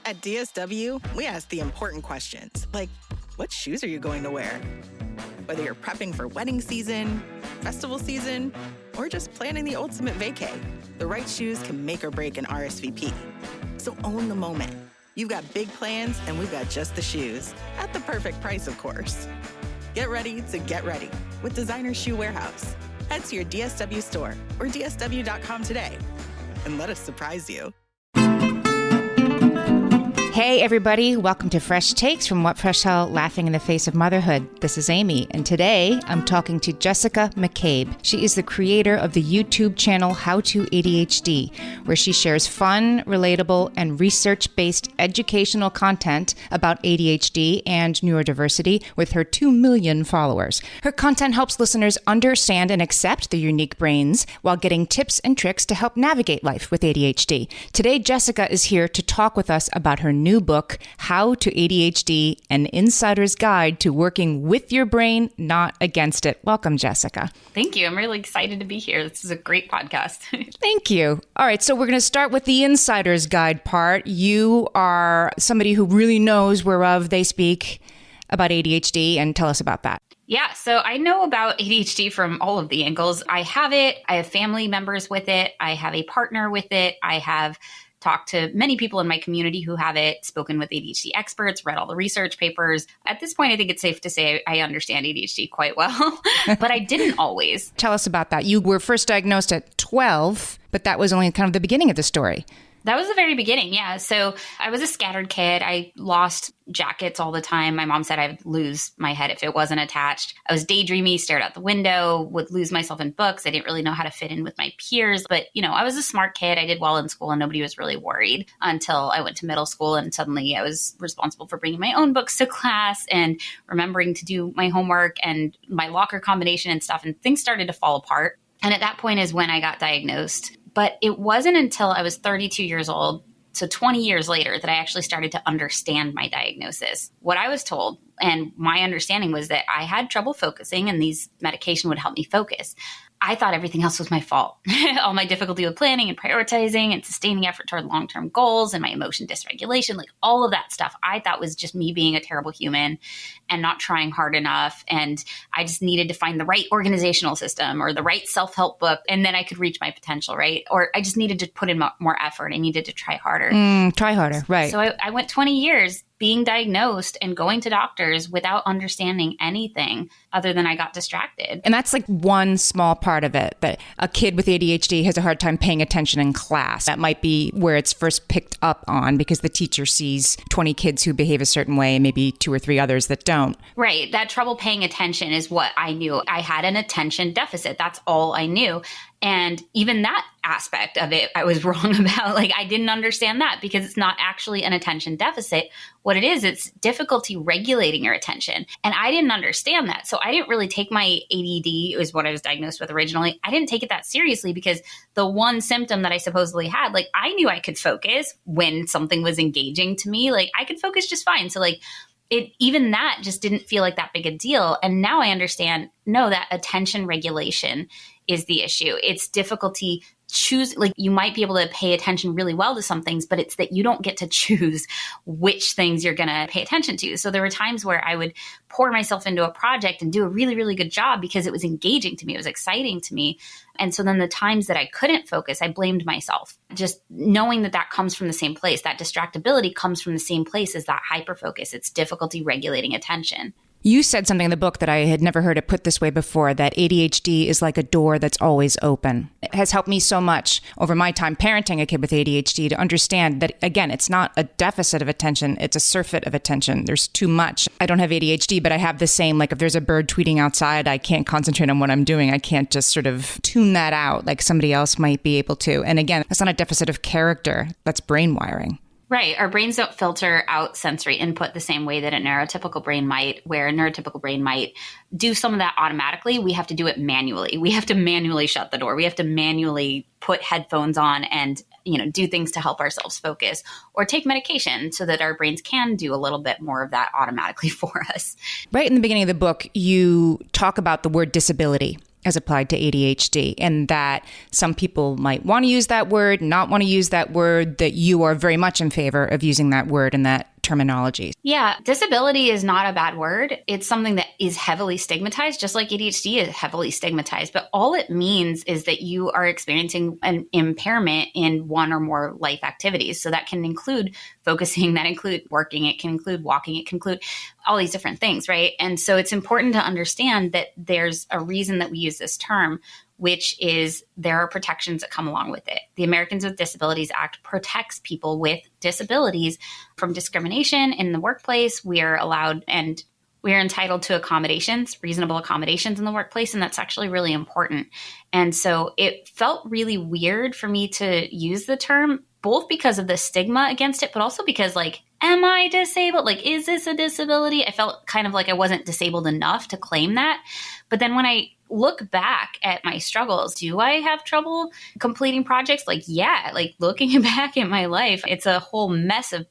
At DSW, we ask the important questions, like, what shoes are you going to wear? Whether you're prepping for wedding season, festival season, or just planning the ultimate vacay, the right shoes can make or break an RSVP. So own the moment. You've got big plans, and we've got just the shoes, at the perfect price, of course. Get ready to get ready with Designer Shoe Warehouse. Head to your DSW store or dsw.com today and let us surprise you. Hey everybody, welcome to Fresh Takes from What Fresh Hell Laughing in the Face of Motherhood. This is Amy, and today I'm talking to Jessica McCabe. She is the creator of the YouTube channel How to ADHD, where she shares fun, relatable, and research-based educational content about ADHD and neurodiversity with her 2 million followers. Her content helps listeners understand and accept their unique brains while getting tips and tricks to help navigate life with ADHD. Today, Jessica is here to talk with us about her new book, How to ADHD, An Insider's Guide to Working with Your Brain, Not Against It. Welcome, Jessica. Thank you. I'm really excited to be here. This is a great podcast. Thank you. All right, so we're going to start with the Insider's Guide part. You are somebody who really knows whereof they speak about ADHD, and tell us about that. Yeah, so I know about ADHD from all of the angles. I have it. I have family members with it. I have a partner with it. I have talked to many people in my community who have it, spoken with ADHD experts, read all the research papers. At this point, I think it's safe to say I understand ADHD quite well, but I didn't always. Tell us about that. You were first diagnosed at 12, but that was only kind of the beginning of the story. That was the very beginning, yeah. So I was a scattered kid. I lost jackets all the time. My mom said I would lose my head if it wasn't attached. I was daydreamy, stared out the window, would lose myself in books. I didn't really know how to fit in with my peers. But, you know, I was a smart kid. I did well in school and nobody was really worried until I went to middle school. And suddenly I was responsible for bringing my own books to class and remembering to do my homework and my locker combination and stuff. And things started to fall apart. And at that point is when I got diagnosed. But it wasn't until I was 32 years old, so 20 years later, that I actually started to understand my diagnosis. What I was told, and my understanding was that I had trouble focusing and these medication would help me focus. I thought everything else was my fault. All my difficulty with planning and prioritizing and sustaining effort toward long-term goals and my emotion dysregulation, like all of that stuff, I thought was just me being a terrible human and not trying hard enough. And I just needed to find the right organizational system or the right self-help book, and then I could reach my potential, right? Or I just needed to put in more effort. I needed to try harder. Try harder, right. So I went 20 years being diagnosed and going to doctors without understanding anything other than I got distracted. And that's like one small part of it, that a kid with ADHD has a hard time paying attention in class. That might be where it's first picked up on because the teacher sees 20 kids who behave a certain way and maybe 2 or 3 others that don't. Right. That trouble paying attention is what I knew. I had an attention deficit. That's all I knew. And even that aspect of it, I was wrong about. Like, I didn't understand that because it's not actually an attention deficit. What it is, it's difficulty regulating your attention. And I didn't understand that. So I didn't really take my ADD, is what I was diagnosed with originally. I didn't take it that seriously because the one symptom that I supposedly had, like, I knew I could focus when something was engaging to me. Like, I could focus just fine. So like, even that just didn't feel like that big a deal. And now I understand, no, that attention regulation is the issue. It's difficulty like you might be able to pay attention really well to some things, but it's that you don't get to choose which things you're going to pay attention to. So there were times where I would pour myself into a project and do a really, really good job because it was engaging to me. It was exciting to me. And so then the times that I couldn't focus, I blamed myself. Just knowing that that comes from the same place, that distractibility comes from the same place as that hyperfocus. It's difficulty regulating attention. You said something in the book that I had never heard it put this way before, that ADHD is like a door that's always open. It has helped me so much over my time parenting a kid with ADHD to understand that, again, it's not a deficit of attention, it's a surfeit of attention. There's too much. I don't have ADHD, but I have the same, like if there's a bird tweeting outside, I can't concentrate on what I'm doing. I can't just sort of tune that out like somebody else might be able to. And again, that's not a deficit of character, that's brain wiring. Right. Our brains don't filter out sensory input the same way that a neurotypical brain might, where a neurotypical brain might do some of that automatically. We have to do it manually. We have to manually shut the door. We have to manually put headphones on and, do things to help ourselves focus or take medication so that our brains can do a little bit more of that automatically for us. Right in the beginning of the book, you talk about the word disability. as applied to ADHD, and that some people might want to use that word, not want to use that word, that you are very much in favor of using that word and that terminology. Yeah, disability is not a bad word. It's something that is heavily stigmatized, just like ADHD is heavily stigmatized. But all it means is that you are experiencing an impairment in one or more life activities. So that can include focusing, that include working, it can include walking, it can include all these different things, right? And so it's important to understand that there's a reason that we use this term, which is there are protections that come along with it. The Americans with Disabilities Act protects people with disabilities from discrimination in the workplace. We are allowed and we are entitled to accommodations, reasonable accommodations in the workplace, and that's actually really important. And so it felt really weird for me to use the term, both because of the stigma against it, but also because, like, am I disabled? Like, is this a disability? I felt kind of like I wasn't disabled enough to claim that. But then when I look back at my struggles, do I have trouble completing projects? Like, yeah, like looking back at my life, it's a whole mess of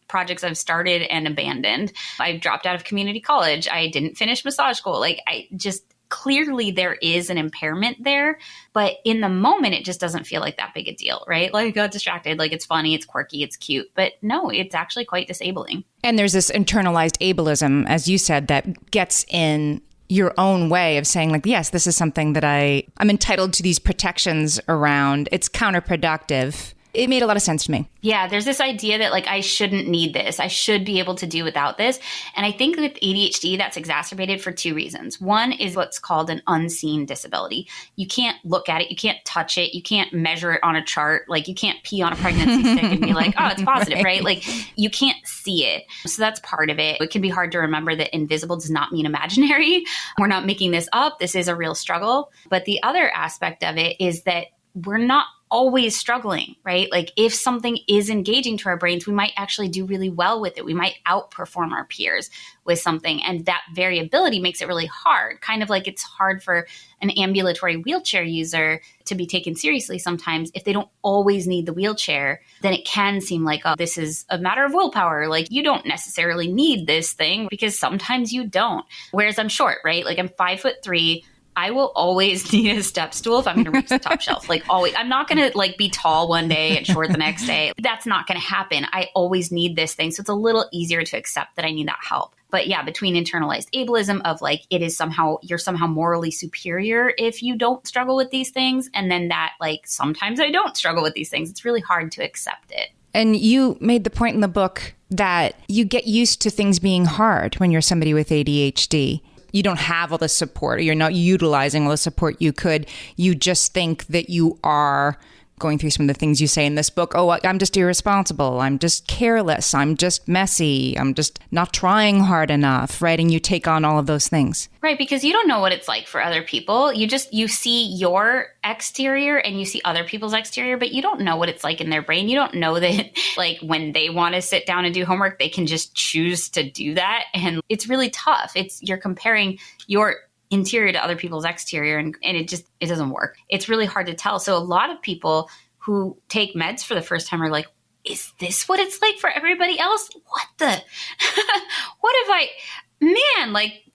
projects I've started and abandoned. I dropped out of community college. I didn't finish massage school. Like, I just clearly there is an impairment there, but in the moment, it just doesn't feel like that big a deal, right? Like, I got distracted, like it's funny, it's quirky, it's cute, but no, it's actually quite disabling. And there's this internalized ableism, as you said, that gets in your own way of saying, like, yes, this is something that I'm entitled to these protections around. It's counterproductive. It made a lot of sense to me. Yeah, there's this idea that, like, I shouldn't need this. I should be able to do without this. And I think with ADHD, that's exacerbated for two reasons. One is what's called an unseen disability. You can't look at it. You can't touch it. You can't measure it on a chart. Like, you can't pee on a pregnancy stick and be like, oh, it's positive, right? Like, you can't see it. So that's part of it. It can be hard to remember that invisible does not mean imaginary. We're not making this up. This is a real struggle. But the other aspect of it is that we're not always struggling, right? Like, if something is engaging to our brains, we might actually do really well with it. We might outperform our peers with something. And that variability makes it really hard. Kind of like it's hard for an ambulatory wheelchair user to be taken seriously sometimes. If they don't always need the wheelchair, then it can seem like, oh, this is a matter of willpower. Like, you don't necessarily need this thing, because sometimes you don't. Whereas I'm short, right? Like, I'm 5'3". I will always need a step stool if I'm going to reach the top shelf. Like, always. I'm not going to, like, be tall one day and short the next day. That's not going to happen. I always need this thing. So it's a little easier to accept that I need that help. But yeah, between internalized ableism of, like, you're somehow morally superior if you don't struggle with these things. And then that, like, sometimes I don't struggle with these things. It's really hard to accept it. And you made the point in the book that you get used to things being hard when you're somebody with ADHD. You don't have all the support, or you're not utilizing all the support you could. You just think that you are going through some of the things you say in this book. Oh, I'm just irresponsible. I'm just careless. I'm just messy. I'm just not trying hard enough, right? And you take on all of those things. Right, because you don't know what it's like for other people. You see your exterior and you see other people's exterior, but you don't know what it's like in their brain. You don't know that, like, when they want to sit down and do homework, they can just choose to do that. And it's really tough. You're comparing your interior to other people's exterior, and it doesn't work. It's really hard to tell. So a lot of people who take meds for the first time are like, is this what it's like for everybody else?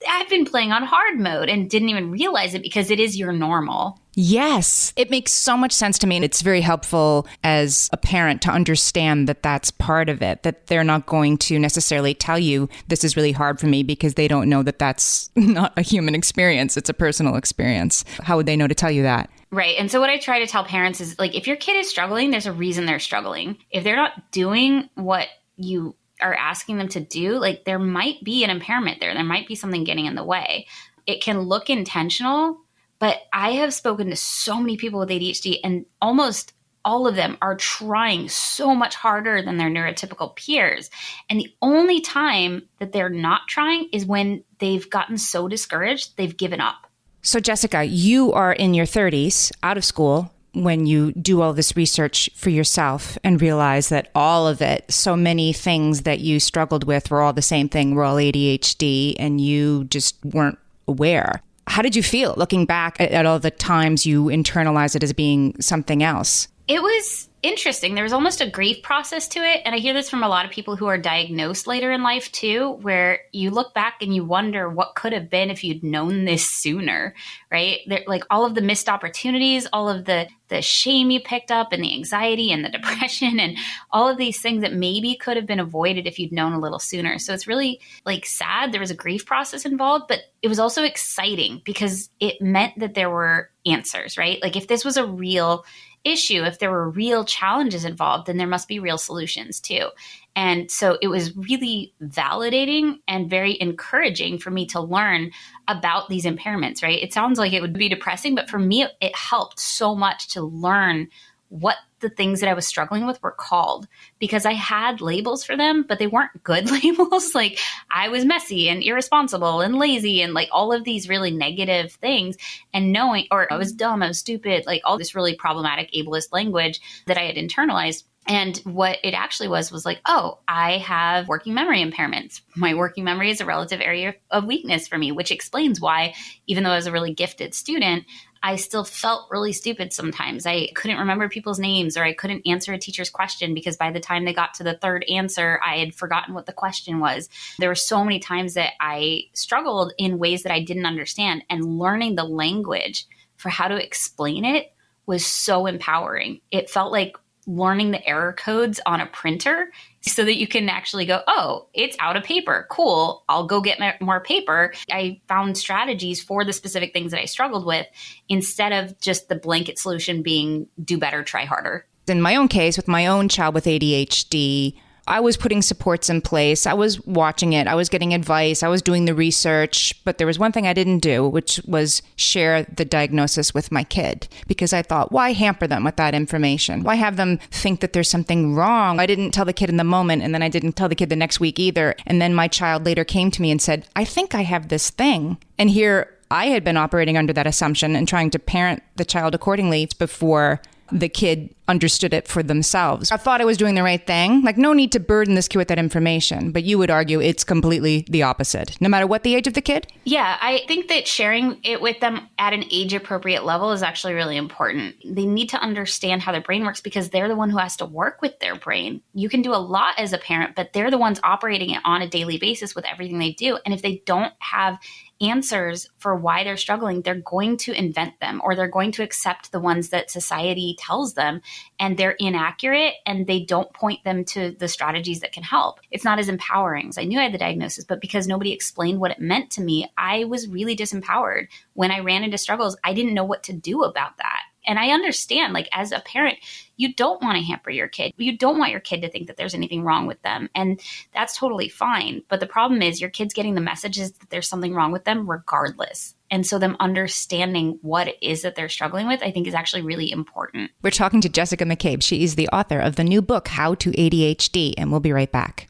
I've been playing on hard mode and didn't even realize it, because it is your normal. Yes, it makes so much sense to me. And it's very helpful as a parent to understand that that's part of it, that they're not going to necessarily tell you this is really hard for me, because they don't know that that's not a human experience. It's a personal experience. How would they know to tell you that? Right. And so what I try to tell parents is, like, if your kid is struggling, there's a reason they're struggling. If they're not doing what you are asking them to do, like, there might be an impairment there. There might be something getting in the way. It can look intentional, but I have spoken to so many people with ADHD, and almost all of them are trying so much harder than their neurotypical peers. And the only time that they're not trying is when they've gotten so discouraged, they've given up. So, Jessica, you are in your 30s, out of school, when you do all this research for yourself and realize that all of it, so many things that you struggled with were all the same thing, were all ADHD, and you just weren't aware. How did you feel looking back at all the times you internalized it as being something else? It was interesting. There was almost a grief process to it. And I hear this from a lot of people who are diagnosed later in life too, where you look back and you wonder what could have been if you'd known this sooner, right? Like all of the missed opportunities, all of the shame you picked up and the anxiety and the depression and all of these things that maybe could have been avoided if you'd known a little sooner. So it's really like sad. There was a grief process involved, but it was also exciting because it meant that there were answers, right? Like if this was a real issue, if there were real challenges involved, then there must be real solutions too. And so it was really validating and very encouraging for me to learn about these impairments, right? It sounds like it would be depressing, but for me, it helped so much to learn what the things that I was struggling with were called, because I had labels for them, but they weren't good labels. Like I was messy and irresponsible and lazy and like all of these really negative things, and knowing, or I was dumb, I was stupid, like all this really problematic ableist language that I had internalized. And what it actually was like, oh, I have working memory impairments. My working memory is a relative area of weakness for me, which explains why, even though I was a really gifted student, I still felt really stupid sometimes. I couldn't remember people's names, or I couldn't answer a teacher's question because by the time they got to the third answer, I had forgotten what the question was. There were so many times that I struggled in ways that I didn't understand, and learning the language for how to explain it was so empowering. It felt like learning the error codes on a printer so that you can actually go, oh, it's out of paper. Cool. I'll go get more paper. I found strategies for the specific things that I struggled with instead of just the blanket solution being do better, try harder. In my own case, with my own child with ADHD, I was putting supports in place. I was watching it. I was getting advice. I was doing the research. But there was one thing I didn't do, which was share the diagnosis with my kid, because I thought, why hamper them with that information? Why have them think that there's something wrong? I didn't tell the kid in the moment, and then I didn't tell the kid the next week either. And then my child later came to me and said, I think I have this thing. And here I had been operating under that assumption and trying to parent the child accordingly before the kid understood it for themselves. I thought I was doing the right thing. Like, no need to burden this kid with that information. But you would argue it's completely the opposite, no matter what the age of the kid? Yeah, I think that sharing it with them at an age-appropriate level is actually really important. They need to understand how their brain works because they're the one who has to work with their brain. You can do a lot as a parent, but they're the ones operating it on a daily basis with everything they do. And if they don't have answers for why they're struggling, they're going to invent them, or they're going to accept the ones that society tells them, and they're inaccurate and they don't point them to the strategies that can help. It's not as empowering. I knew I had the diagnosis, but because nobody explained what it meant to me, I was really disempowered. When I ran into struggles, I didn't know what to do about that. And I understand, like, as a parent, you don't want to hamper your kid. You don't want your kid to think that there's anything wrong with them. And that's totally fine. But the problem is your kid's getting the messages that there's something wrong with them regardless. And so them understanding what it is that they're struggling with, I think, is actually really important. We're talking to Jessica McCabe. She is the author of the new book, How to ADHD, and we'll be right back.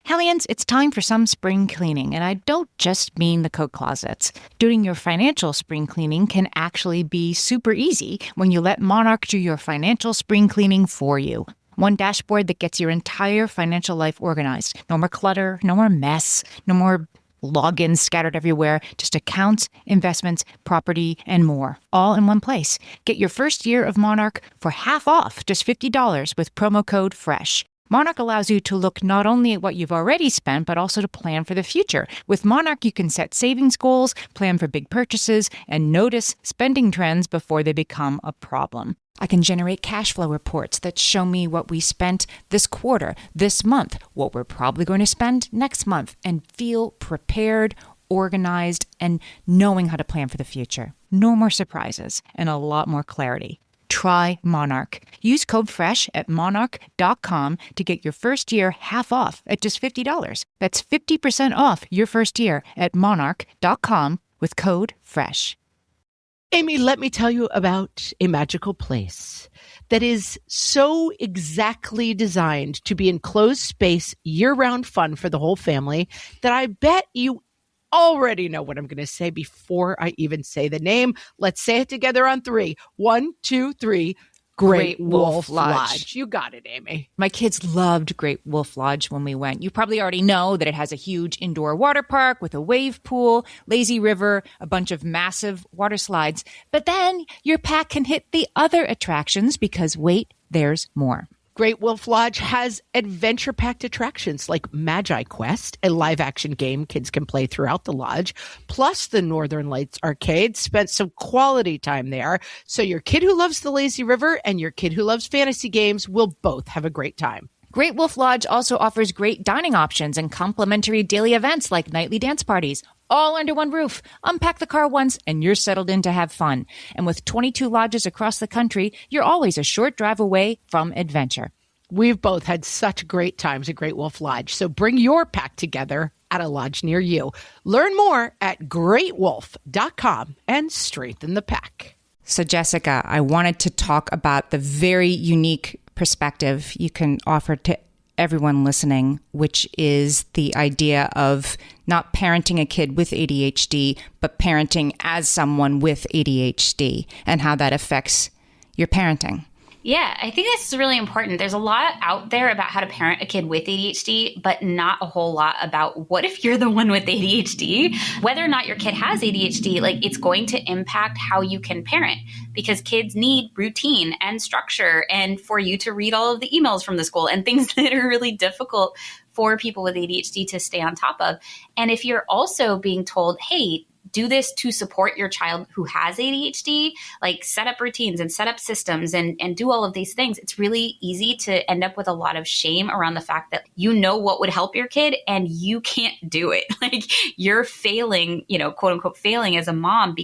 Hellions, it's time for some spring cleaning, and I don't just mean the coat closets. Doing your financial spring cleaning can actually be super easy when you let Monarch do your financial spring cleaning for you. One dashboard that gets your entire financial life organized. No more clutter, no more mess, no more logins scattered everywhere, just accounts, investments, property, and more, all in one place. Get your first year of Monarch for half off, just $50 with promo code FRESH. Monarch allows you to look not only at what you've already spent, but also to plan for the future. With Monarch, you can set savings goals, plan for big purchases, and notice spending trends before they become a problem. I can generate cash flow reports that show me what we spent this quarter, this month, what we're probably going to spend next month, and feel prepared, organized, and knowing how to plan for the future. No more surprises and a lot more clarity. Try Monarch. Use code FRESH at monarch.com to get your first year half off at just $50. That's 50% off your first year at monarch.com with code FRESH. Amy, let me tell you about a magical place that is so exactly designed to be enclosed space, year-round fun for the whole family that I bet you already know what I'm going to say before I even say the name. Let's say it together on 3. 1, 2, 3. Great Wolf Lodge. You got it, Amy. My kids loved Great Wolf Lodge when we went. You probably already know that it has a huge indoor water park with a wave pool, lazy river, a bunch of massive water slides. But then your pack can hit the other attractions because, wait there's more. Great Wolf Lodge has adventure-packed attractions like Magi Quest, a live-action game kids can play throughout the lodge, plus the Northern Lights Arcade. Spent some quality time there, so your kid who loves the lazy river and your kid who loves fantasy games will both have a great time. Great Wolf Lodge also offers great dining options and complimentary daily events like nightly dance parties, all under one roof. Unpack the car once and you're settled in to have fun. And with 22 lodges across the country, you're always a short drive away from adventure. We've both had such great times at Great Wolf Lodge, so bring your pack together at a lodge near you. Learn more at greatwolf.com and strengthen the pack. So Jessica, I wanted to talk about the very unique perspective you can offer to everyone listening, which is the idea of not parenting a kid with ADHD, but parenting as someone with ADHD and how that affects your parenting. Yeah, I think this is really important. There's a lot out there about how to parent a kid with ADHD, but not a whole lot about what if you're the one with ADHD. Whether or not your kid has ADHD, like it's going to impact how you can parent because kids need routine and structure and for you to read all of the emails from the school and things that are really difficult for people with ADHD to stay on top of. And if you're also being told, hey, do this to support your child who has ADHD, like set up routines and set up systems and do all of these things. It's really easy to end up with a lot of shame around the fact that you know what would help your kid and you can't do it. Like you're failing, quote unquote, failing as a mom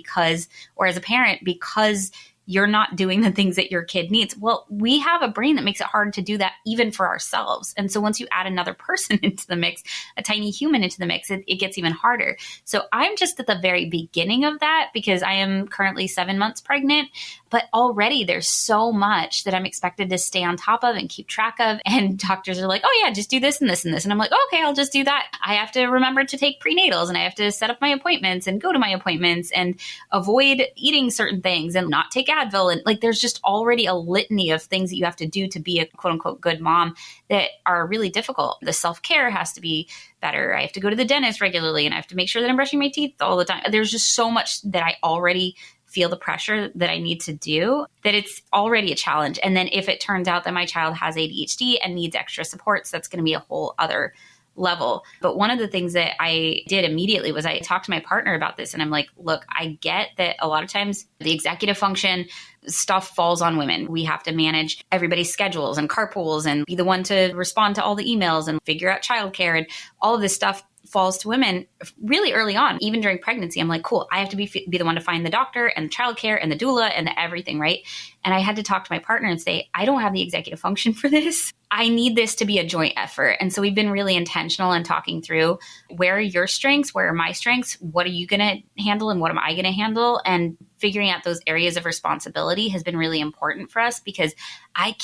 or as a parent because you're not doing the things that your kid needs. Well, we have a brain that makes it hard to do that even for ourselves. And so once you add another person into the mix, a tiny human into the mix, it gets even harder. So I'm just at the very beginning of that because I am currently 7 months pregnant, but already there's so much that I'm expected to stay on top of and keep track of. And doctors are like, oh yeah, just do this and this and this. And I'm like, okay, I'll just do that. I have to remember to take prenatals and I have to set up my appointments and go to my appointments and avoid eating certain things and not take Advil. And like, there's just already a litany of things that you have to do to be a quote unquote good mom that are really difficult. The self-care has to be better. I have to go to the dentist regularly and I have to make sure that I'm brushing my teeth all the time. There's just so much that I already feel the pressure that I need to do that it's already a challenge. And then if it turns out that my child has ADHD and needs extra supports, that's going to be a whole other level. But one of the things that I did immediately was I talked to my partner about this and I'm like, look, I get that a lot of times the executive function stuff falls on women. We have to manage everybody's schedules and carpools and be the one to respond to all the emails and figure out childcare and all of this stuff falls to women really early on. Even during pregnancy, I'm like, cool, I have to be the one to find the doctor and the childcare and the doula and the everything, right? And I had to talk to my partner and say, I don't have the executive function for this. I need this to be a joint effort. And so we've been really intentional in talking through where are your strengths, where are my strengths, what are you going to handle and what am I going to handle? And figuring out those areas of responsibility has been really important for us because I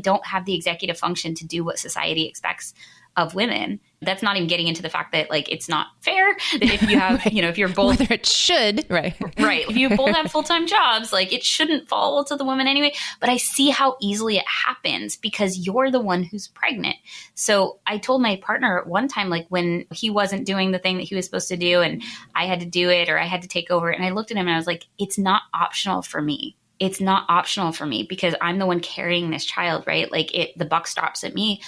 don't have the executive function to do what society expects of women. That's not even getting into the fact that like it's not fair that if you have, right. If you're both whether it should, right. If you both have full-time jobs, like it shouldn't fall to the woman anyway. But I see how easily it happens because you're the one who's pregnant. So I told my partner at one time, like when he wasn't doing the thing that he was supposed to do and I had to do it or I had to take over. And I looked at him and I was like, it's not optional for me. It's not optional for me because I'm the one carrying this child, right? Like the buck stops at me.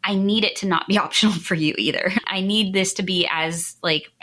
I need it to not be optional for you either. I need this to be as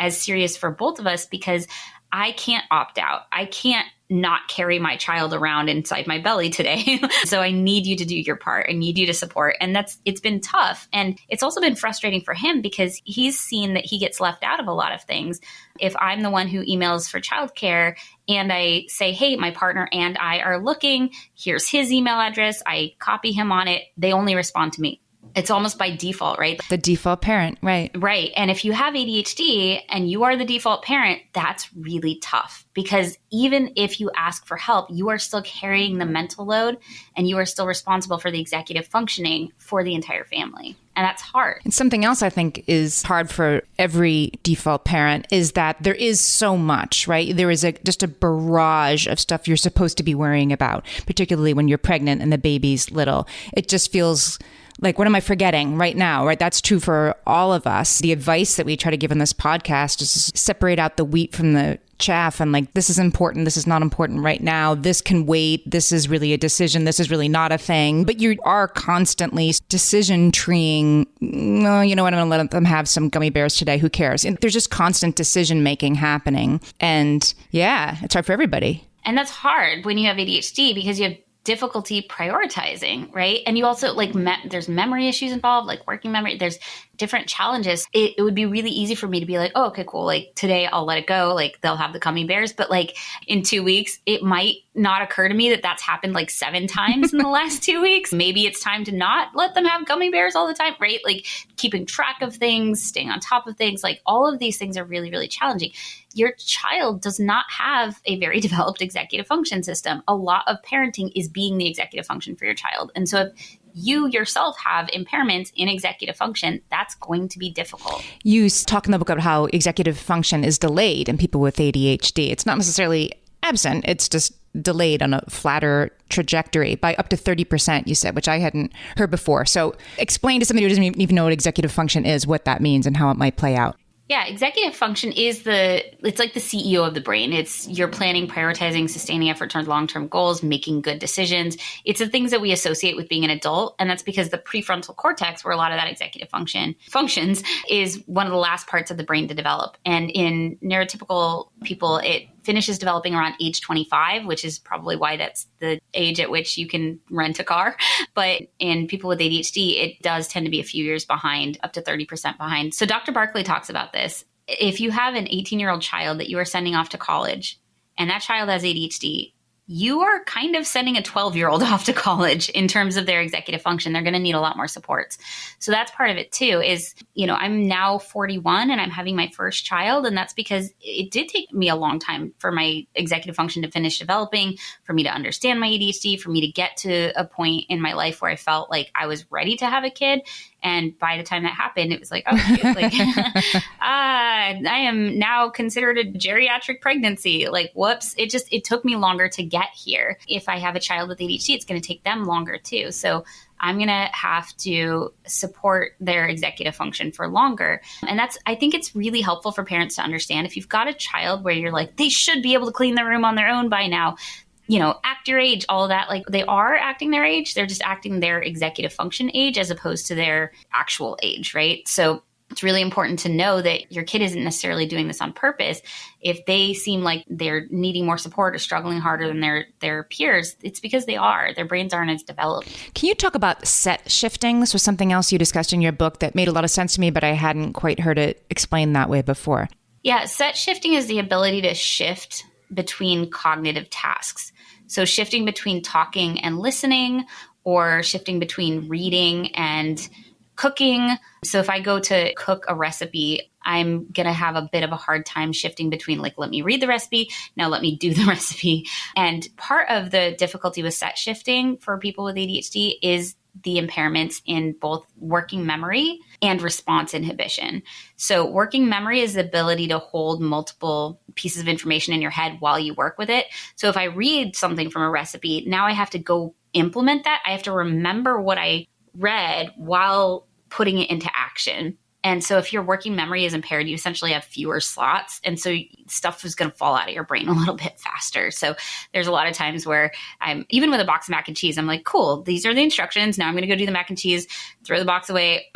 serious for both of us because I can't opt out. I can't not carry my child around inside my belly today. So I need you to do your part. I need you to support. And it's been tough. And it's also been frustrating for him because he's seen that he gets left out of a lot of things. If I'm the one who emails for childcare and I say, hey, my partner and I are looking, here's his email address. I copy him on it. They only respond to me. It's almost by default, right? The default parent, right. Right. And if you have ADHD and you are the default parent, that's really tough because even if you ask for help, you are still carrying the mental load and you are still responsible for the executive functioning for the entire family. And that's hard. And something else I think is hard for every default parent is that there is so much, right? There is just a barrage of stuff you're supposed to be worrying about, particularly when you're pregnant and the baby's little. It just feels Like, what am I forgetting right now, right? That's true for all of us. The advice that we try to give in this podcast is to separate out the wheat from the chaff and like, this is important, this is not important right now, this can wait, this is really a decision, this is really not a thing. But you are constantly decision treeing, no, you know what, I'm going to let them have some gummy bears today, who cares? And there's just constant decision making happening. And yeah, it's hard for everybody. And that's hard when you have ADHD because you have difficulty prioritizing, right? And you also like, there's memory issues involved, like working memory, there's different challenges. It would be really easy for me to be like, oh, okay, cool. Like today I'll let it go. Like they'll have the gummy bears, but like in 2 weeks, it might not occur to me that that's happened like 7 times in the last 2 weeks. Maybe it's time to not let them have gummy bears all the time, right? Like keeping track of things, staying on top of things, like all of these things are really, really challenging. Your child does not have a very developed executive function system. A lot of parenting is being the executive function for your child. And so if you yourself have impairments in executive function, that's going to be difficult. You talk in the book about how executive function is delayed in people with ADHD. It's not necessarily absent, it's just delayed on a flatter trajectory by up to 30%, you said, which I hadn't heard before. So explain to somebody who doesn't even know what executive function is, what that means and how it might play out. Yeah, executive function is it's like the CEO of the brain. It's you're planning, prioritizing, sustaining effort towards long-term goals, making good decisions. It's the things that we associate with being an adult. And that's because the prefrontal cortex, where a lot of that executive function functions, is one of the last parts of the brain to develop. And in neurotypical people, it finishes developing around age 25, which is probably why that's the age at which you can rent a car. But in people with ADHD, it does tend to be a few years behind, up to 30% behind. So Dr. Barkley talks about this. If you have an 18-year-old child that you are sending off to college and that child has ADHD, you are kind of sending a 12-year-old off to college in terms of their executive function. They're going to need a lot more supports. So that's part of it too, is, I'm now 41 and I'm having my first child. And that's because it did take me a long time for my executive function to finish developing, for me to understand my ADHD, for me to get to a point in my life where I felt like I was ready to have a kid. And by the time that happened, it was like, oh, shit, like, I am now considered a geriatric pregnancy. Like, whoops. It took me longer to get here. If I have a child with ADHD, it's going to take them longer too. So I'm going to have to support their executive function for longer. And I think it's really helpful for parents to understand if you've got a child where you're like, they should be able to clean their room on their own by now. Act your age, all of that. Like they are acting their age. They're just acting their executive function age as opposed to their actual age, right? So it's really important to know that your kid isn't necessarily doing this on purpose. If they seem like they're needing more support or struggling harder than their peers, it's because they are. Their brains aren't as developed. Can you talk about set shifting? This was something else you discussed in your book that made a lot of sense to me, but I hadn't quite heard it explained that way before. Yeah, set shifting is the ability to shift between cognitive tasks. So shifting between talking and listening, or shifting between reading and cooking. So if I go to cook a recipe, I'm going to have a bit of a hard time shifting between like, let me read the recipe, now let me do the recipe. And part of the difficulty with set shifting for people with ADHD is the impairments in both working memory and response inhibition. So working memory is the ability to hold multiple pieces of information in your head while you work with it. So if I read something from a recipe, now I have to go implement that. I have to remember what I read while putting it into action. And so if your working memory is impaired, you essentially have fewer slots. And so stuff is going to fall out of your brain a little bit faster. So there's a lot of times where even with a box of mac and cheese, I'm like, cool, these are the instructions. Now I'm going to go do the mac and cheese, throw the box away,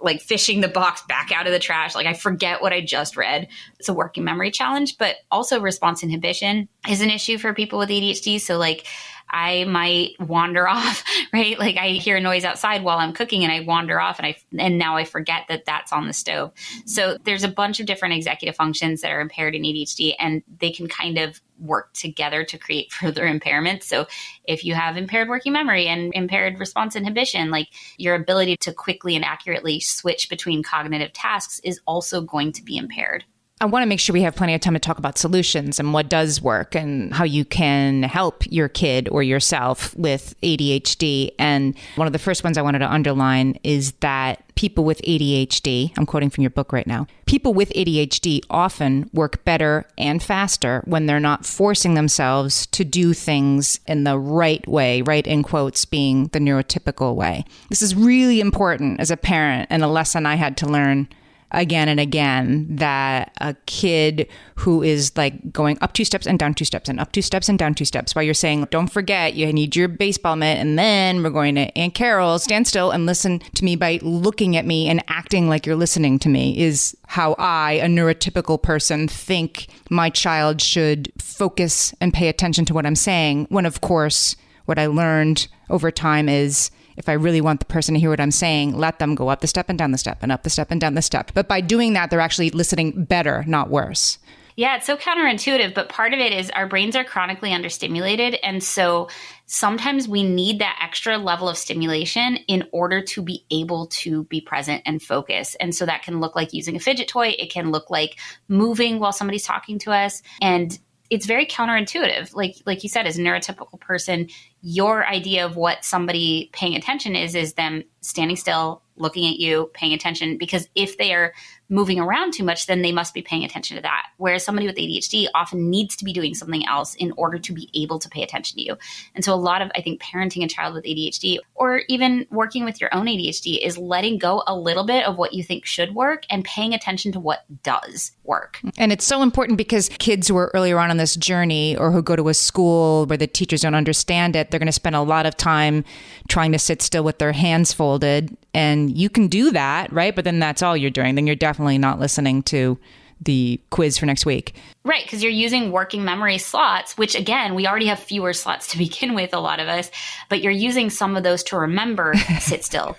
like fishing the box back out of the trash. Like I forget what I just read. It's a working memory challenge, but also response inhibition is an issue for people with ADHD. So like I might wander off, right? Like I hear a noise outside while I'm cooking and I wander off and now I forget that that's on the stove. So there's a bunch of different executive functions that are impaired in ADHD and they can kind of work together to create further impairments. So if you have impaired working memory and impaired response inhibition, like your ability to quickly and accurately switch between cognitive tasks is also going to be impaired. I want to make sure we have plenty of time to talk about solutions and what does work and how you can help your kid or yourself with ADHD. And one of the first ones I wanted to underline is that people with ADHD, I'm quoting from your book right now, people with ADHD often work better and faster when they're not forcing themselves to do things in the right way, right in quotes being the neurotypical way. This is really important as a parent and a lesson I had to learn again and again, that a kid who is like going up 2 steps and down 2 steps and up 2 steps and down 2 steps while you're saying, don't forget, you need your baseball mitt, and then we're going to Aunt Carol, stand still and listen to me by looking at me and acting like you're listening to me, is how I, a neurotypical person, think my child should focus and pay attention to what I'm saying, when of course, what I learned over time is, if I really want the person to hear what I'm saying, let them go up the step and down the step and up the step and down the step. But by doing that, they're actually listening better, not worse. Yeah, it's so counterintuitive, but part of it is our brains are chronically understimulated. And so sometimes we need that extra level of stimulation in order to be able to be present and focus. And so that can look like using a fidget toy. It can look like moving while somebody's talking to us. And it's very counterintuitive. Like you said, as a neurotypical person, your idea of what somebody paying attention is them standing still, looking at you, paying attention, because if they are moving around too much, then they must be paying attention to that. Whereas somebody with ADHD often needs to be doing something else in order to be able to pay attention to you. And so a lot of, I think, parenting a child with ADHD, or even working with your own ADHD, is letting go a little bit of what you think should work and paying attention to what does work. And it's so important because kids who are earlier on this journey, or who go to a school where the teachers don't understand it, they're going to spend a lot of time trying to sit still with their hands folded. And you can do that, right? But then that's all you're doing. Then you're definitely not listening to the quiz for next week. Right, because you're using working memory slots, which again, we already have fewer slots to begin with, a lot of us, but you're using some of those to remember, sit still,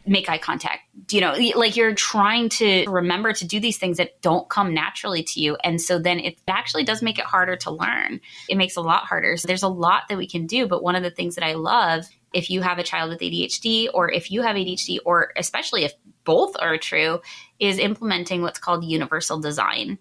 make eye contact. Like you're trying to remember to do these things that don't come naturally to you. And so then it actually does make it harder to learn. It makes it a lot harder. So there's a lot that we can do. But one of the things that I love, if you have a child with ADHD, or if you have ADHD, or especially if both are true, is implementing what's called universal design.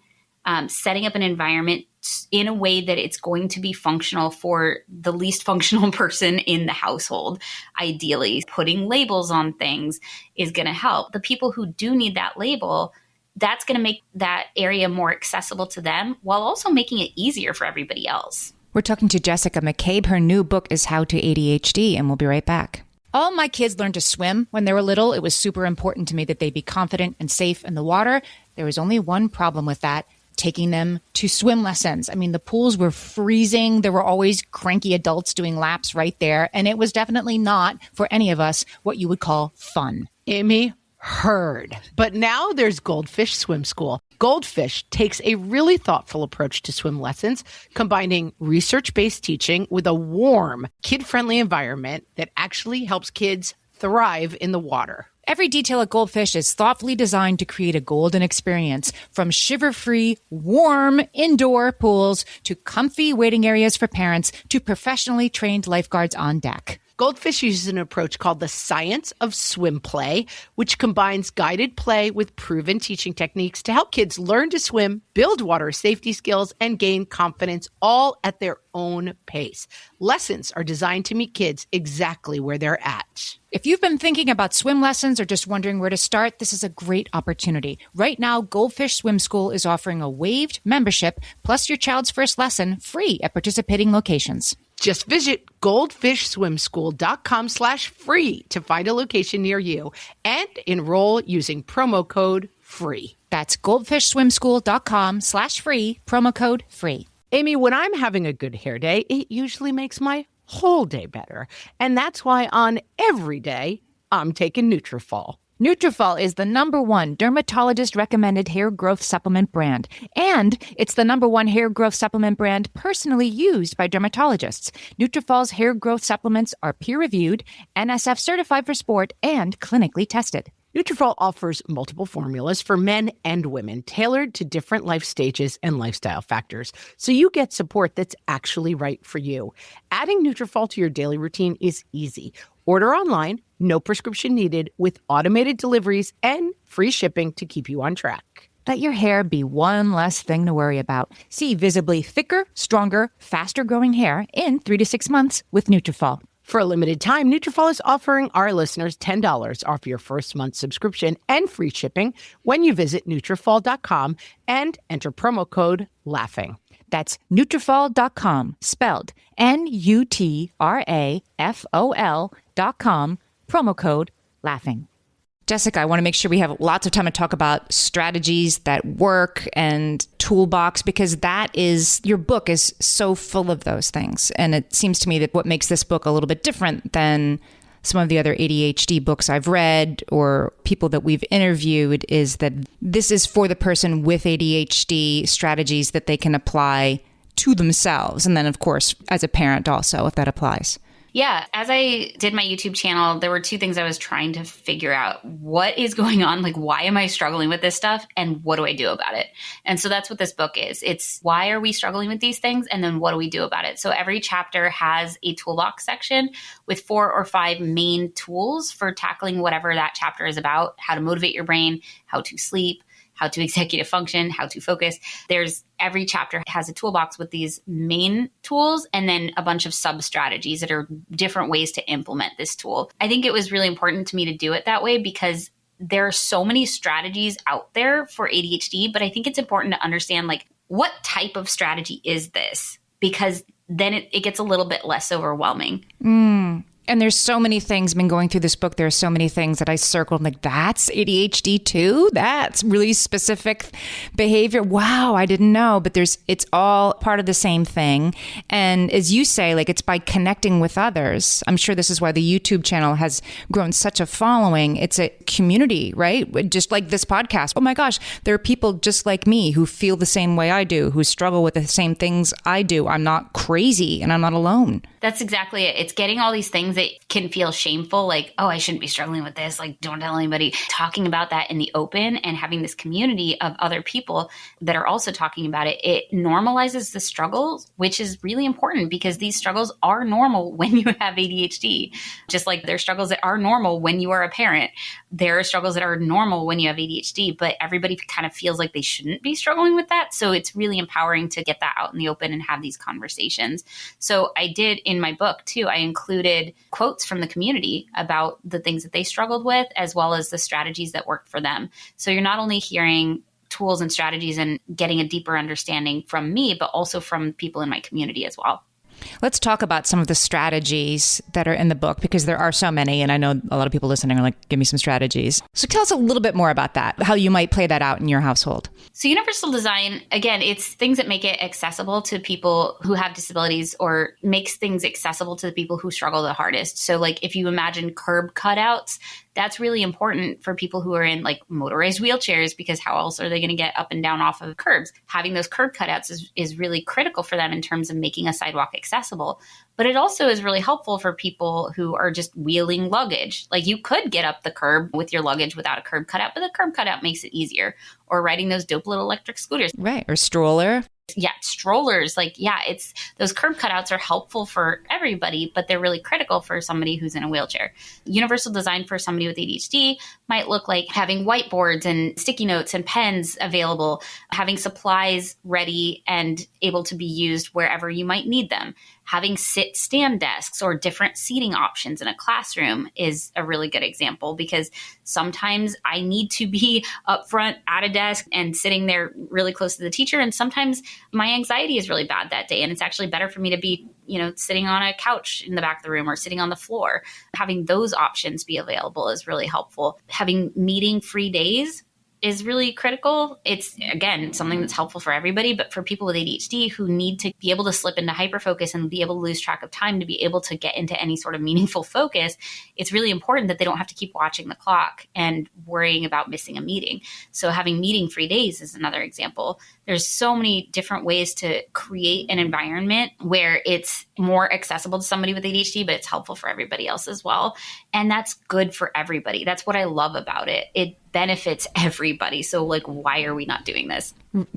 Setting up an environment in a way that it's going to be functional for the least functional person in the household. Ideally, putting labels on things is going to help. The people who do need that label, that's going to make that area more accessible to them, while also making it easier for everybody else. We're talking to Jessica McCabe. Her new book is How to ADHD, and we'll be right back. All my kids learned to swim when they were little. It was super important to me that they be confident and safe in the water. There was only one problem with that: taking them to swim lessons. I mean, the pools were freezing. There were always cranky adults doing laps right there. And it was definitely not, for any of us, what you would call fun. Amy, heard. But now there's Goldfish Swim School. Goldfish takes a really thoughtful approach to swim lessons, combining research-based teaching with a warm, kid-friendly environment that actually helps kids thrive in the water. Every detail at Goldfish is thoughtfully designed to create a golden experience, from shiver-free, warm indoor pools to comfy waiting areas for parents to professionally trained lifeguards on deck. Goldfish uses an approach called the science of swim play, which combines guided play with proven teaching techniques to help kids learn to swim, build water safety skills, and gain confidence, all at their own pace. Lessons are designed to meet kids exactly where they're at. If you've been thinking about swim lessons or just wondering where to start, this is a great opportunity. Right now, Goldfish Swim School is offering a waived membership plus your child's first lesson free at participating locations. Just visit goldfishswimschool.com/free to find a location near you and enroll using promo code FREE. That's goldfishswimschool.com/free, promo code FREE. Amy, when I'm having a good hair day, it usually makes my whole day better. And that's why on every day, I'm taking Nutrafol. Nutrafol is the #1 dermatologist-recommended hair growth supplement brand. And it's the #1 hair growth supplement brand personally used by dermatologists. Nutrafol's hair growth supplements are peer-reviewed, NSF certified for sport, and clinically tested. Nutrafol offers multiple formulas for men and women, tailored to different life stages and lifestyle factors, so you get support that's actually right for you. Adding Nutrafol to your daily routine is easy. Order online, no prescription needed, with automated deliveries and free shipping to keep you on track. Let your hair be one less thing to worry about. See visibly thicker, stronger, faster-growing hair in 3 to 6 months with Nutrafol. For a limited time, Nutrafol is offering our listeners $10 off your first month subscription and free shipping when you visit Nutrafol.com and enter promo code LAUGHING. That's Nutrafol.com, spelled Nutrafol.com, promo code LAUGHING. Jessica, I want to make sure we have lots of time to talk about strategies that work and toolbox, because your book is so full of those things. And it seems to me that what makes this book a little bit different than some of the other ADHD books I've read or people that we've interviewed is that this is for the person with ADHD, strategies that they can apply to themselves. And then, of course, as a parent also, if that applies. Yeah. As I did my YouTube channel, there were two things I was trying to figure out. What is going on? Like, why am I struggling with this stuff? And what do I do about it? And so that's what this book is. It's why are we struggling with these things? And then what do we do about it? So every chapter has a toolbox section with 4 or 5 main tools for tackling whatever that chapter is about: how to motivate your brain, how to sleep, how to executive function, how to focus. Every chapter has a toolbox with these main tools and then a bunch of sub strategies that are different ways to implement this tool. I think it was really important to me to do it that way because there are so many strategies out there for ADHD, but I think it's important to understand, like, what type of strategy is this? Because then it gets a little bit less overwhelming. And there's so many things, been going through this book, there are so many things that I circled, like, that's ADHD too? That's really specific behavior. Wow, I didn't know. But it's all part of the same thing. And as you say, like, it's by connecting with others. I'm sure this is why the YouTube channel has grown such a following. It's a community, right? Just like this podcast. Oh my gosh, there are people just like me who feel the same way I do, who struggle with the same things I do. I'm not crazy and I'm not alone. That's exactly it. It's getting all these things that can feel shameful, like, oh, I shouldn't be struggling with this. Like, don't tell anybody. Talking about that in the open and having this community of other people that are also talking about it, it normalizes the struggles, which is really important because these struggles are normal when you have ADHD. Just like there are struggles that are normal when you are a parent. There are struggles that are normal when you have ADHD, but everybody kind of feels like they shouldn't be struggling with that. So it's really empowering to get that out in the open and have these conversations. So I did in my book too, I included quotes from the community about the things that they struggled with, as well as the strategies that worked for them. So you're not only hearing tools and strategies and getting a deeper understanding from me, but also from people in my community as well. Let's talk about some of the strategies that are in the book, because there are so many. And I know a lot of people listening are like, give me some strategies. So tell us a little bit more about that, how you might play that out in your household. So universal design, again, it's things that make it accessible to people who have disabilities, or makes things accessible to the people who struggle the hardest. So like if you imagine curb cutouts, that's really important for people who are in like motorized wheelchairs, because how else are they going to get up and down off of curbs? Having those curb cutouts is really critical for them in terms of making a sidewalk accessible. But it also is really helpful for people who are just wheeling luggage. Like you could get up the curb with your luggage without a curb cutout, but the curb cutout makes it easier. Or riding those dope little electric scooters. Right. Or stroller. Yeah, strollers. Like, yeah, it's those curb cutouts are helpful for everybody, but they're really critical for somebody who's in a wheelchair. Universal design for somebody with ADHD might look like having whiteboards and sticky notes and pens available, having supplies ready and able to be used wherever you might need them. Having sit-stand desks or different seating options in a classroom is a really good example, because sometimes I need to be up front at a desk and sitting there really close to the teacher. And sometimes my anxiety is really bad that day. And it's actually better for me to be, sitting on a couch in the back of the room or sitting on the floor. Having those options be available is really helpful. Having meeting-free days is really critical. It's, again, something that's helpful for everybody, but for people with ADHD who need to be able to slip into hyperfocus and be able to lose track of time to be able to get into any sort of meaningful focus, it's really important that they don't have to keep watching the clock and worrying about missing a meeting. So having meeting-free days is another example. There's so many different ways to create an environment where it's more accessible to somebody with ADHD, but it's helpful for everybody else as well. And that's good for everybody. That's what I love about it. It benefits everybody. So like, why are we not doing this?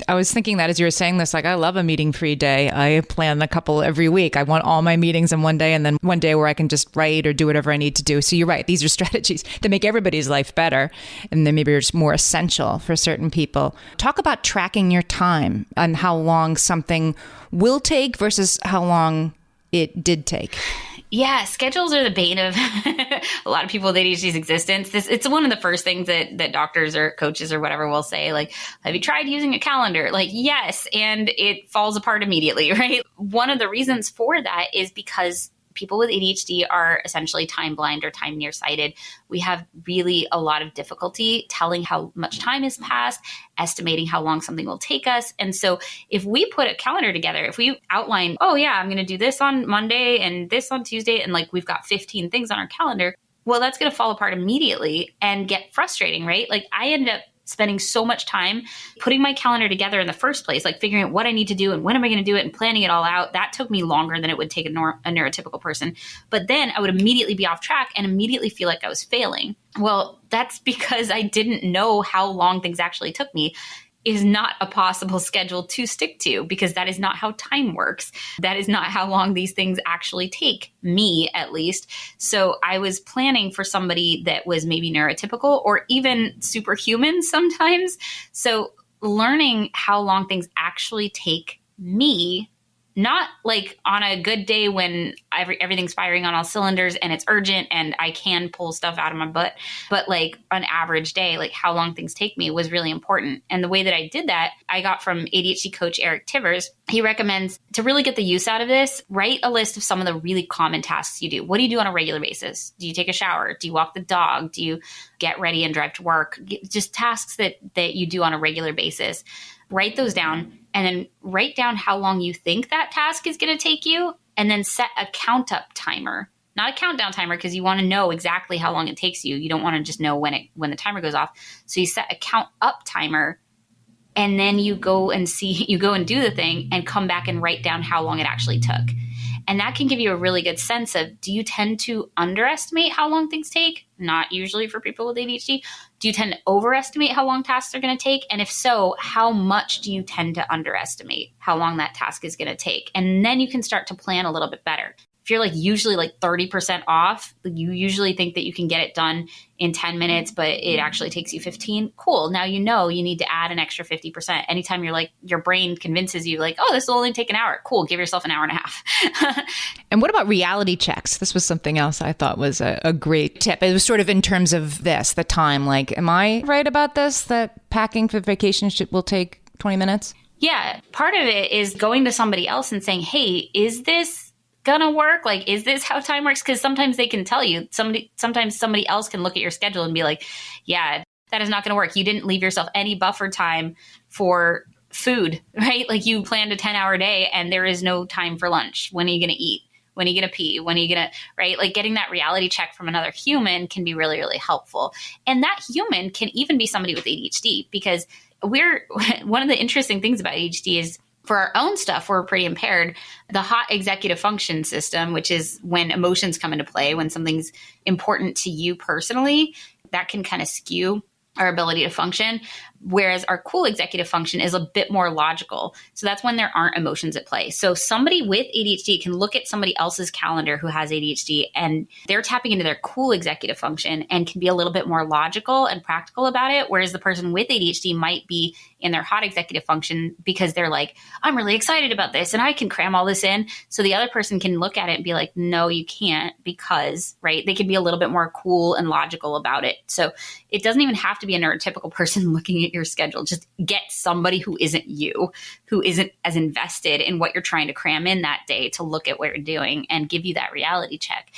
I was thinking that as you were saying this, like, I love a meeting-free day. I plan a couple every week. I want all my meetings in one day, and then one day where I can just write or do whatever I need to do. So you're right. These are strategies that make everybody's life better, and then maybe are just more essential for certain people. Talk about tracking your time and how long something will take versus how long it did take. Yeah, schedules are the bane of a lot of people with ADHD's existence. It's one of the first things that doctors or coaches or whatever will say, like, have you tried using a calendar? Like, yes, and it falls apart immediately, right? One of the reasons for that is because people with ADHD are essentially time blind or time nearsighted. We have really a lot of difficulty telling how much time has passed, estimating how long something will take us. And so if we put a calendar together, if we outline, oh yeah, I'm going to do this on Monday and this on Tuesday, and like we've got 15 things on our calendar, well, that's going to fall apart immediately and get frustrating, right? Like I end up spending so much time putting my calendar together in the first place, like figuring out what I need to do and when am I going to do it and planning it all out. That took me longer than it would take a neurotypical person. But then I would immediately be off track and immediately feel like I was failing. Well, that's because I didn't know how long things actually took me. Is not a possible schedule to stick to, because that is not how time works. That is not how long these things actually take, me at least. So I was planning for somebody that was maybe neurotypical or even superhuman sometimes. So learning how long things actually take me, not like on a good day when everything's firing on all cylinders and it's urgent and I can pull stuff out of my butt, but like an average day, like how long things take me was really important. And the way that I did that, I got from ADHD coach Eric Tivers. He recommends to really get the use out of this, write a list of some of the really common tasks you do. What do you do on a regular basis? Do you take a shower? Do you walk the dog? Do you get ready and drive to work? Just tasks that you do on a regular basis. Write those down and then write down how long you think that task is going to take you, and then set a count up timer, not a countdown timer, because you want to know exactly how long it takes you. You don't want to just know when the timer goes off. So you set a count up timer, and then you go and do the thing and come back and write down how long it actually took. And that can give you a really good sense of, do you tend to underestimate how long things take? Not usually for people with ADHD. Do you tend to overestimate how long tasks are going to take? And if so, how much do you tend to underestimate how long that task is going to take? And then you can start to plan a little bit better. If you're like usually like 30% off, you usually think that you can get it done in 10 minutes, but it actually takes you 15. Cool. Now you know you need to add an extra 50%. Anytime you're like, your brain convinces you like, oh, this will only take an hour. Cool. Give yourself an hour and a half. And what about reality checks? This was something else I thought was a great tip. It was sort of in terms of the time, like, am I right about this, that packing for vacation will take 20 minutes? Yeah. Part of it is going to somebody else and saying, hey, is this gonna work? Like, is this how time works? Because sometimes they can tell you. Sometimes somebody else can look at your schedule and be like, yeah, that is not gonna work. You didn't leave yourself any buffer time for food, right? Like you planned a 10-hour day and there is no time for lunch. When are you gonna eat? When are you gonna pee? When are you gonna, right? Like getting that reality check from another human can be really, really helpful. And that human can even be somebody with ADHD, because one of the interesting things about ADHD is, for our own stuff, we're pretty impaired. The hot executive function system, which is when emotions come into play, when something's important to you personally, that can kind of skew our ability to function. Whereas our cool executive function is a bit more logical. So that's when there aren't emotions at play. So somebody with ADHD can look at somebody else's calendar who has ADHD, and they're tapping into their cool executive function and can be a little bit more logical and practical about it. Whereas the person with ADHD might be in their hot executive function because they're like, I'm really excited about this and I can cram all this in. So the other person can look at it and be like, no, you can't, because, right, they can be a little bit more cool and logical about it. So it doesn't even have to be a neurotypical person looking at your schedule. Just get somebody who isn't you, who isn't as invested in what you're trying to cram in that day, to look at what you're doing and give you that reality check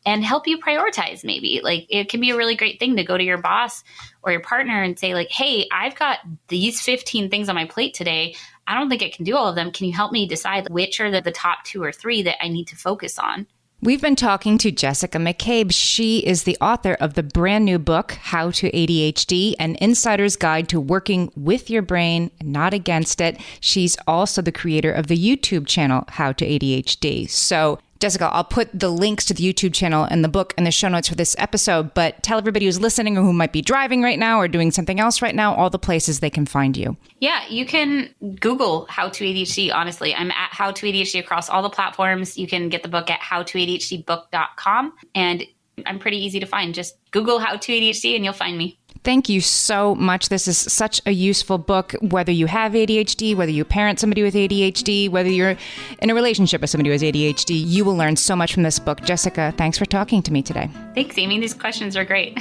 and help you prioritize. Maybe like it can be a really great thing to go to your boss or your partner and say like, hey, I've got these 15 things on my plate today. I don't think I can do all of them. Can you help me decide which are the top 2 or 3 that I need to focus on? We've been talking to Jessica McCabe. She is the author of the brand new book, How to ADHD, an insider's guide to working with your brain, not against it. She's also the creator of the YouTube channel, How to ADHD. So Jessica, I'll put the links to the YouTube channel and the book in the show notes for this episode, but tell everybody who's listening or who might be driving right now or doing something else right now, all the places they can find you. Yeah, you can Google How to ADHD, honestly. I'm at How to ADHD across all the platforms. You can get the book at howtoadhdbook.com. And I'm pretty easy to find. Just Google how to ADHD and you'll find me. Thank you so much. This is such a useful book, whether you have ADHD, whether you parent somebody with ADHD, whether you're in a relationship with somebody who has ADHD, you will learn so much from this book. Jessica, thanks for talking to me today. Thanks, Amy. These questions are great.